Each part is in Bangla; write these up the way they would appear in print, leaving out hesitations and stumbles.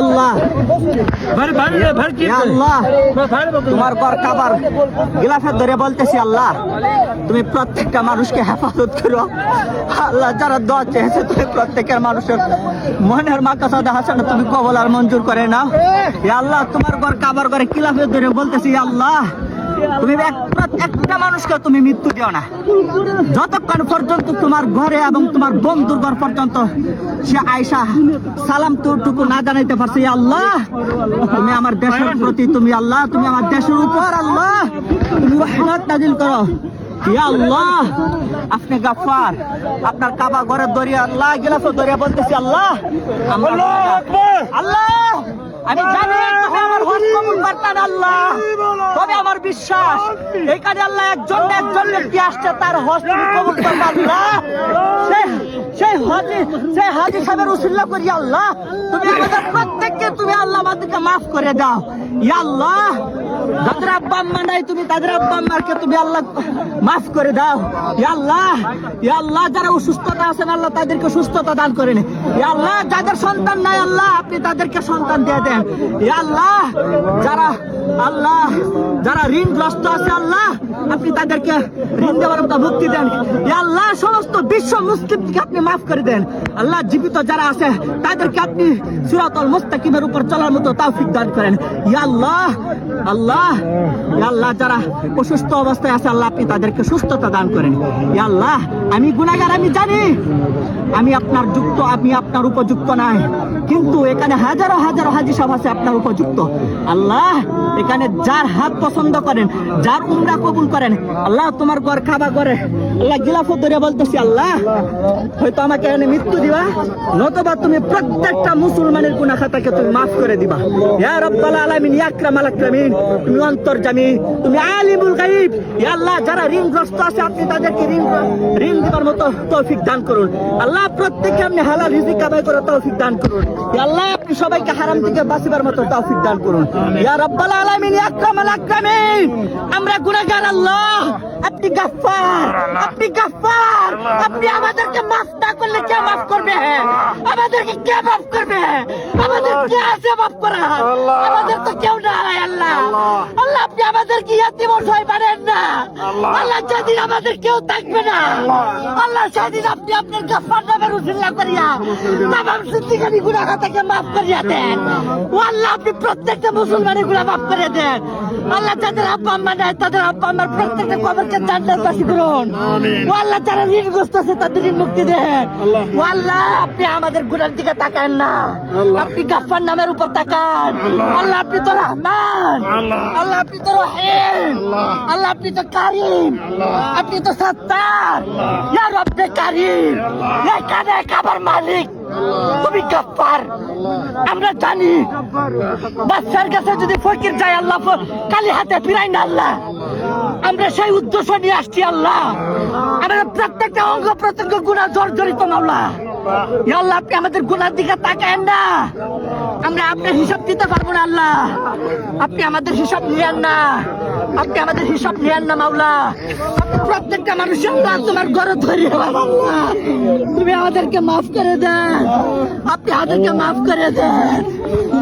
আল্লাহ আল্লাহ তোমার ঘর কাবার গিলাফের ধরে বলতেছি আল্লাহ তুমি প্রত্যেকটা মানুষকে হেফাজত করো আল্লাহ। যারা দোয়া চেয়েছে তুমি প্রত্যেকের মানুষের মনের মাকাসাদা হাসানা তুমি কবুল আর মঞ্জুর করে নাও আল্লাহ। তোমার ঘর কাবার ঘরে গিলাফের ধরে বলতেছি আল্লাহ তুমি একটা মানুষকে তুমি মৃত্যু দিও না যতক্ষণ পর্যন্ত তোমার ঘরে এবং তোমার বন্ধুর ঘর পর্যন্ত সে আয়সা সালাম টুকু না জানাইতে পারছে আল্লাহ। তুমি আমার দেশের প্রতি তুমি আল্লাহ তুমি আমার দেশের উপর আল্লাহ তুমি রহমত নাজিল করো ইয়া আল্লাহ। আপনি গাফফার আপনার কাবা ঘরের দরিয়া আল্লাহ গিলাফের দরিয়া বলতেছি আল্লাহ আল্লাহ আমি জানি তুমি আমার হজ কবুল করতেন আল্লাহ। তবে আমার বিশ্বাস এখানে আল্লাহ একজন ব্যক্তি আসছে তার হজ তুমি কবুল করবে আল্লাহ। সেই হাজী সাহেবের উসিলা করি আল্লাহ তুমি আমাদের প্রত্যেককে তুমি আল্লাহ আমাদেরকে মাফ করে দাও ইয়া আল্লাহ। যাদের আব্বা আম্মা নাই তুমি তাদের আব্বা আম্মাকে তুমি আল্লাহ মাফ করে দাও ইয়া আল্লাহ। ইয়া আল্লাহ যারা অসুস্থতা আছেন আল্লাহ তাদেরকে সুস্থতা দান করেন ইয়া আল্লাহ। যাদের সন্তান নাই আল্লাহ আপনি তাদেরকে সন্তান দিয়ে দেন ইয়া আল্লাহ। যারা ঋণগ্রস্ত আছে আল্লাহ আপনি তাদেরকে ঋণ দেওয়ার মতো মুক্তি দেন ইয়া আল্লাহ। সমস্ত বিশ্ব মুসলিমকে আপনি মাফ করে দেন আল্লাহ। জীবিত যারা আছে তাদেরকে আপনি সিরাতুল মুস্তাকিমের উপর চলার মতো তৌফিক দান করেন ইয়া আল্লাহ। আল্লাহ ইয়া আল্লাহ যারা অসুস্থ অবস্থায় আছে আল্লাহ আপনি তাদেরকে সুস্থতা দান করেন ইয়া আল্লাহ। আমি গুনাহগার আমি জানি আমি আপনার যুক্ত আমি আপনার উপযুক্ত নাই কিন্তু এখানে হাজারো হাজারো হাজী সাহেব আছে আপনার উপযুক্ত আল্লাহ। এখানে যার হাত পছন্দ করেন যার উমরা কবুল করেন আল্লাহ তোমার ঘর খাবা করে আল্লাহ গিলাফত ধরে বলতেছি আল্লাহ হয়তো আমাকে এখানে মৃত্যু দিবা নতুবা তুমি প্রত্যেকটা মুসলমানের গুনাহ খাতাকে তুমি মাফ করে দিবা ইয়া রাব্বাল আলামিন ইয়া আকরামাল আকরামিন। তুমি অন্তর্যামী তুমি আলিমুল গায়ব ইয়া আল্লাহ। যারা ঋণগ্রস্ত আছে আপনি তাদেরকে ঋণ দিবার মতো তৌফিক দান করুন আল্লাহ। প্রত্যেককে আপনি হালাল রিজিক কামাই করে তৌফিক দান করুন ইয়া আল্লাহ। আপনি সবাইকে হারাম থেকে বাঁচিবার মতো তৌফিক দান করুন ইয়া রাব্বাল আলামিন ইয়া আকরামাল আকরামিন। আমরা গুনাহগার আল্লাহ আপনি গাফফার আপনি আমাদেরকে মাফ না করলে কে মাফ করবে আমাদেরকে কে মাফ করবে আমাদের কে আছে মাফ করা আমাদের তো কেউ নাই আল্লাহ। আল্লাহ আপনি আমাদেরকে ইয়াতীম অসহায় বানান না আল্লাহ। যেদিন আমাদের কেউ থাকবে না আল্লাহ সেদিন আপনি আপনার গাফফার নামের উসিলা করিয়া তামাম জিন্দেগানি গুনাহ খাতাকে মাফ করিয়া দেন ও আল্লাহ। আপনি প্রত্যেকটা মুসলমানের গুনাহ মাফ করে দেন আল্লাহ। যাদের আব্বা আম্মা নাই তাদের আব্বা আম্মার প্রত্যেকটা কবরকে জান্নাতবাসী করুন ও আল্লাহ। যারা ঋণগ্রস্ত আছে তাদের ঋণ মুক্তি দেন ও আল্লাহ। আপনি আমাদের গুনার দিকে তাকান না আপনি গাফফার নামের উপর তাকান আল্লাহ। আপনি তো রহমান আল্লাহ আপনি তো রহিম আল্লাহ। আপনি তো কারীম আপনি তো সত্তার ইয়া রব্বে কারীম ইয়া কানে কাবার মালিক তুমি গাফফার। আমরা জানি বাচ্চার কাছে যদি ফকির যায় আল্লাহ কালি হাতে ফিরাই না আল্লাহ। আমরা সেই উদ্দেশ্য নিয়ে আসছি আল্লাহ। আমাদের প্রত্যেকটা অঙ্গ প্রত্যঙ্গ গুনাহ জর্জরিত মাওলা ইয়া আল্লাহ। আপনি আমাদের গুনার দিকে তাকায়েন না আমরা আপনার হিসাব দিতে পারবো না আল্লাহ। আপনি আমাদের হিসাব নিয়েন না আপনি আমাদের হিসাব নিয়েন না মাওলা। আপনি প্রত্যেকটা মানুষের তোমার ঘরে ধরিয়ে আল্লাহ তুমি আমাদেরকে মাফ করে দেন আপনি আমাদেরকে মাফ করে দেন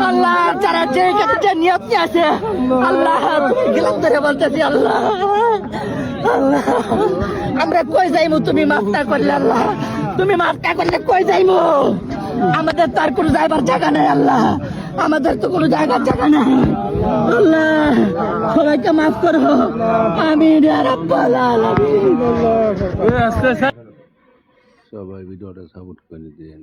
আল্লাহ। যারা যে নিয়ত আছে আল্লাহ তুমি গিলাফ ধরে বলতেছি আল্লাহ আল্লাহ। আমরা কই যাইমু তুমি মাফ না করলে আল্লাহ তুমি মাফ না করলে কই যাইমু আমাদের তার কোনো যাইবার জায়গা নাই আল্লাহ। আমাদের তো কোনো জায়গার জায়গা নাই আল্লাহ। সবাইকে মাফ করো আমিন ইয়া রাব্বাল আলামিন। সবাই ভিডিওটা সাপোর্ট করে দিন।